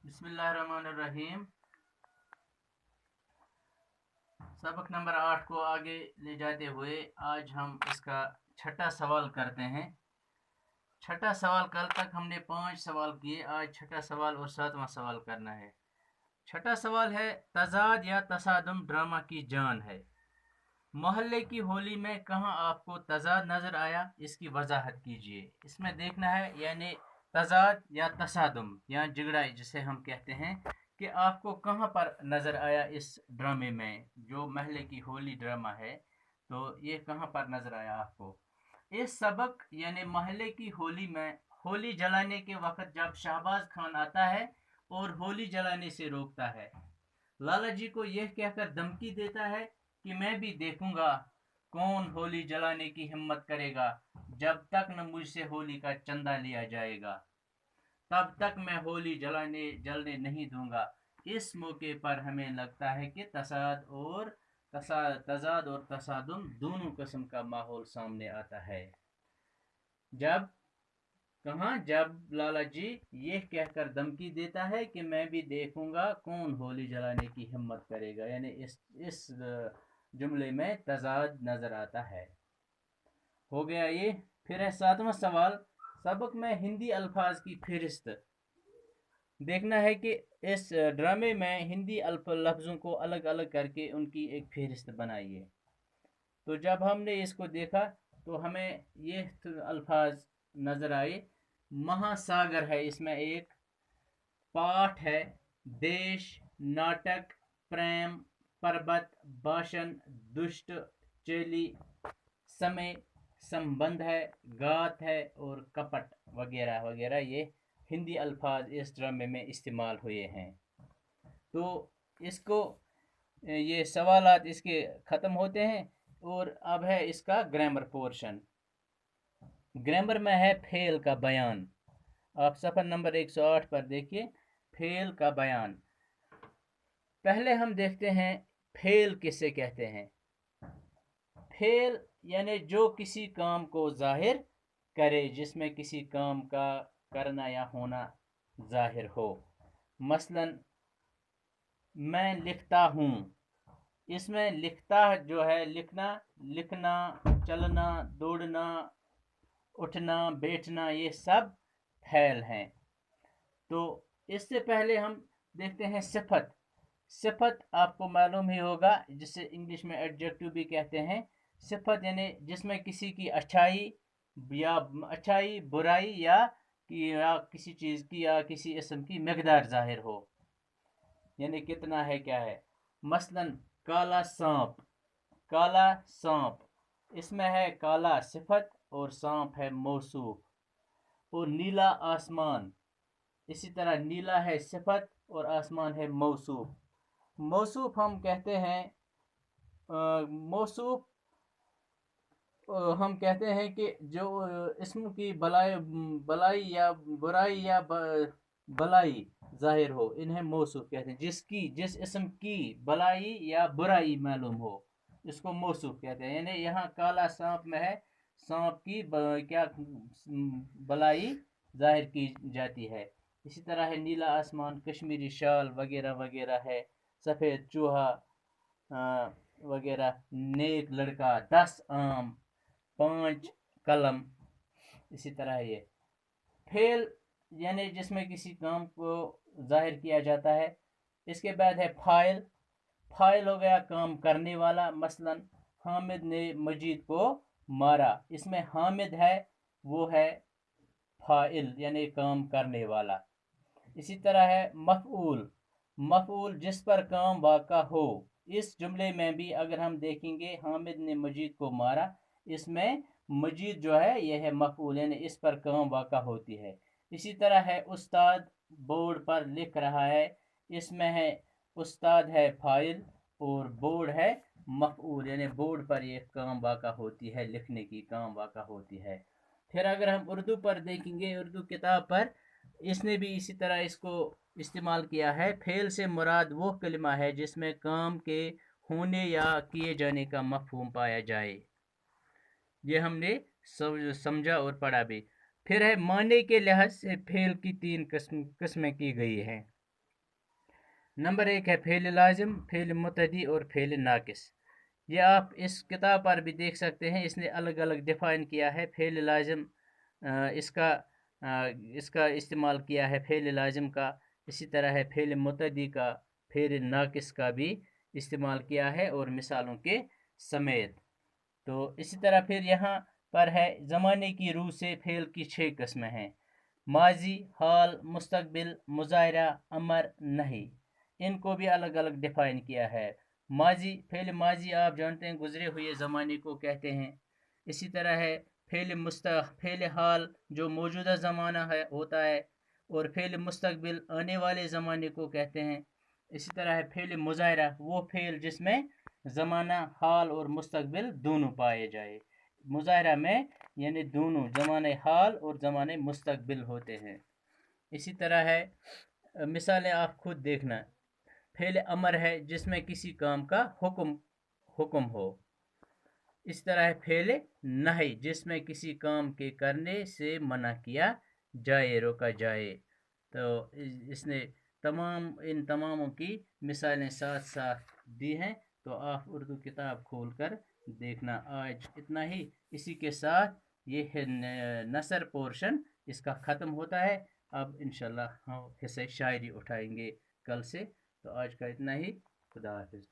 बिस्मिल्लाहिर्रहमानिर्रहीम। सबक नंबर 8 को आगे ले जाते हुए आज हम इसका छठा सवाल करते हैं। छठा सवाल, कल तक हमने 5 सवाल किए, आज छठा सवाल और 7वां सवाल करना है। छठा सवाल है, तजाद या तसादुम ड्रामा की जान है। मोहल्ले की होली में कहाँ आपको तजाद नजर आया, इसकी वजाहत कीजिए। इसमें देखना है यानी तजाद या तसादुम या झगड़ा जिसे हम कहते हैं कि आपको कहाँ पर नजर आया इस ड्रामे में, जो महल्ले की होली ड्रामा है, तो ये कहाँ पर नजर आया आपको। इस सबक यानी महल्ले की होली में होली जलाने के वक्त जब शहबाज खान आता है और होली जलाने से रोकता है, लाला जी को यह कहकर धमकी देता है कि मैं भी देखूंगा कौन होली जलाने की हिम्मत करेगा, जब तक न मुझसे होली का चंदा लिया जाएगा तब तक मैं होली जलने नहीं दूंगा। इस मौके पर हमें लगता है कि तजाद और तसादुम दोनों किस्म का माहौल सामने आता है। जब लाला जी ये कहकर धमकी देता है कि मैं भी देखूंगा कौन होली जलाने की हिम्मत करेगा, यानी इस जुमले में तजाद नजर आता है। हो गया ये। फिर है 7वां सवाल, सबक में हिंदी अल्फाज की फहरिस्त। देखना है कि इस ड्रामे में हिंदी लफ्ज़ों को अलग अलग करके उनकी एक फहरिस्त बनाइए। तो जब हमने इसको देखा तो हमें ये अल्फाज नज़र आए। महासागर है, इसमें एक पाठ है, देश, नाटक, प्रेम, पर्वत, भाषण, दुष्ट, चेली, समय, संबंध है, गात है और कपट वगैरह वगैरह, ये हिंदी अल्फाज इस ड्रामे में इस्तेमाल हुए हैं। तो इसको ये सवालात इसके ख़त्म होते हैं और अब है इसका ग्रामर पोर्शन। ग्रामर में है फेल का बयान। आप सफ़र नंबर 108 पर देखिए, फेल का बयान। पहले हम देखते हैं फेल किसे कहते हैं। फेल यानी जो किसी काम को जाहिर करे, जिसमें किसी काम का करना या होना जाहिर हो। मसलन मैं लिखता हूँ, इसमें लिखता जो है लिखना, लिखना, चलना, दौड़ना, उठना, बैठना, ये सब फेल हैं। तो इससे पहले हम देखते हैं सिफत। सिफत आपको मालूम ही होगा, जिसे इंग्लिश में एडजेक्टिव भी कहते हैं। सिफत यानी जिसमें किसी की अच्छाई बुराई या किसी चीज़ की या किसी इसम की मकदार जाहिर हो, यानी कितना है क्या है। मसलन काला सांप, काला सांप, इसमें है काला सिफत और सांप है मौसूफ। और नीला आसमान, इसी तरह नीला है सिफत और आसमान है मौसूफ। मौसूफ हम कहते हैं मौसूफ हम कहते हैं कि जो इसम की भलाई या बुराई या भलाई जाहिर हो, इन्हें मौसूफ कहते हैं। जिस इसम की भलाई या बुराई मालूम हो, इसको मौसूफ कहते हैं। यानी यहाँ काला सांप में है सांप की क्या भलाई जाहिर की जाती है। इसी तरह है नीला आसमान, कश्मीरी शाल वगैरह वगैरह है, सफ़ेद चूहा वगैरह, नेक लड़का, 10 आम, 5 कलम। इसी तरह ये फेल यानी जिसमें किसी काम को जाहिर किया जाता है। इसके बाद है फाइल। फाइल हो गया काम करने वाला। मसलन हामिद ने मजीद को मारा, इसमें हामिद है वो है फाइल यानी काम करने वाला। इसी तरह है मफऊल। मफऊल जिस पर काम वाक़ा हो। इस जुमले में भी अगर हम देखेंगे हामिद ने मजीद को मारा, इसमें मजीद जो है यह है मफऊल यानी इस पर काम वाक़ा होती है। इसी तरह है उस्ताद बोर्ड पर लिख रहा है, इसमें है उस्ताद है फाइल और बोर्ड है मफऊल यानी बोर्ड पर यह काम वाक़ा होती है, लिखने की काम वाक़ा होती है। फिर अगर हम उर्दू पर देखेंगे, उर्दू किताब पर इसने भी इसी तरह इसको इस्तेमाल किया है। फेल से मुराद वो कलिमा है जिसमें काम के होने या किए जाने का मफहूम पाया जाए। ये हमने समझा और पढ़ा भी। फिर है माने के लिहाज से फेल की 3 किस्में की गई हैं। नंबर 1 है फ़ेल लाज़िम, फ़ेल मुतअद्दी और फ़ेल नाक़िस। ये आप इस किताब पर भी देख सकते हैं, इसने अलग अलग डिफ़ाइन किया है। फ़ेल लाज़िम इसका इसका इस्तेमाल किया है फ़ेल लाज़िम का, इसी तरह है फ़ेल मुतअद्दी का, फ़ेल नाक़िस का भी इस्तेमाल किया है और मिसालों के समेत। तो इसी तरह फिर यहाँ पर है ज़माने की रूह से फ़ेल की 6 किस्में हैं। माजी, हाल, मुस्तकबिल, मुज़ाहिरा, अमर, नहीं। इनको भी अलग अलग डिफाइन किया है। माजी, फेल माजी आप जानते हैं गुजरे हुए ज़माने को कहते हैं। इसी तरह है फेल हाल जो मौजूदा ज़माना है होता है, और फेल मुस्तकबिल आने वाले ज़माने को कहते हैं। इसी तरह है फेल मुज़ाहिरा वो फेल जिसमें ज़माना हाल और मुस्तकबिल दोनों पाए जाए। मुज़ाहिरा में यानी दोनों ज़माने हाल और ज़माने मुस्तकबिल होते हैं। इसी तरह है मिसालें आप खुद देखना। फेल अमर है जिसमें किसी काम का हुक्म हुक्म हो। इस तरह है फेल नहीं जिसमें किसी काम के करने से मना किया जाए, रोका जाए। तो इसने इन तमामों की मिसालें साथ साथ दी हैं। तो आप उर्दू किताब खोल कर देखना। आज इतना ही, इसी के साथ ये है नसर पोर्शन इसका ख़त्म होता है। अब इंशाल्लाह हम हिस्से शायरी उठाएंगे कल से। तो आज का इतना ही। खुदा हाफिज़।